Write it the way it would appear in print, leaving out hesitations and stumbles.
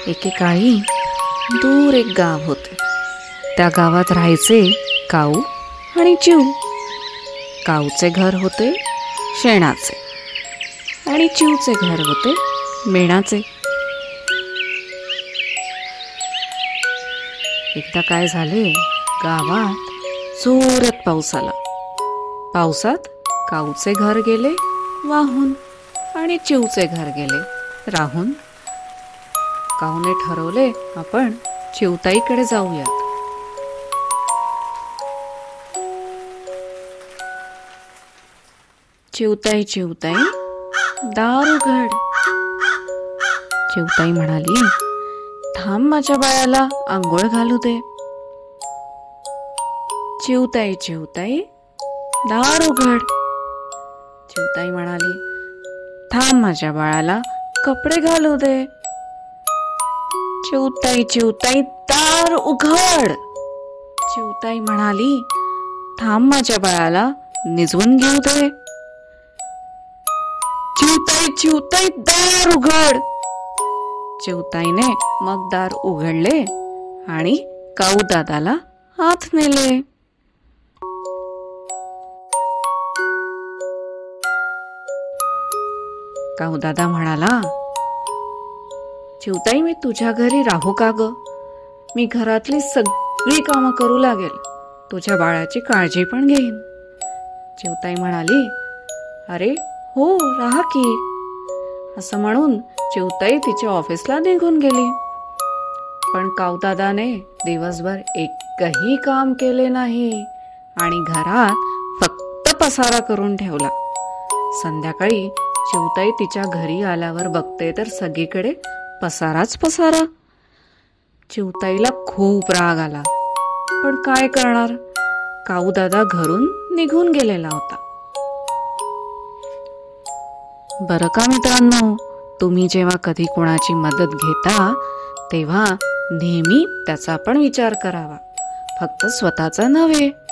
एकेकाळी दूर एक गाव होते. त्या गावात राहायचे काऊ आणि चिऊ. काऊचे घर होते शेणाचे आणि चिऊचे घर होते मेणाचे. एकदा काय झाले, गावात जोरात पाऊस आला. पावसात काऊचे घर गेले वाहून आणि चिऊचे घर गेले राहून. काऊने ठरवले, आपण चिऊताईकडे जाऊयात. चिऊताई चिऊताई दार उघड. चिऊताई म्हणाली, थांब, माझ्या बाळाला आंघोळ घालू दे. चिऊताई चिऊताई दार उघड. चिऊताई म्हणाली, थांब, माझ्या बाळाला कपडे घालू दे. चिऊताई चिऊताई दार उघड. चिऊताई म्हणाली, थांब, माझ्या बाळाला निजवून घेऊ दे. चिऊताई चिऊताई दार उघड. चिऊताईने मग दार उघडले आणि काऊ दादाला आत नेले. काऊ दादा म्हणाला, चिऊताई, मी तुझ्या घरी राहू का ग? मी घरातली सगळी कामं करू लागेल, तुझ्या बाळाची काळजी पण घेईन. चिऊताई म्हणाली, अरे हो, राहा की. असं म्हणून चिऊताई तिच्या ऑफिसला निघून गेली. पण काऊदादाने दिवसभर एकही काम केले नाही आणि घरात फक्त पसारा करून ठेवला. संध्याकाळी चिऊताई तिच्या घरी आल्यावर बघते तर सगळीकडे पसाराच पसारा. चिऊताईला खूप राग आला, पण काय करणार, काऊदादा घरून निघून गेलेला होता. बरं का मित्रांनो, तुम्ही जेव्हा कधी कोणाची मदत घेता तेव्हा नेहमी त्याचा पण विचार करावा, फक्त स्वतःचा नव्हे.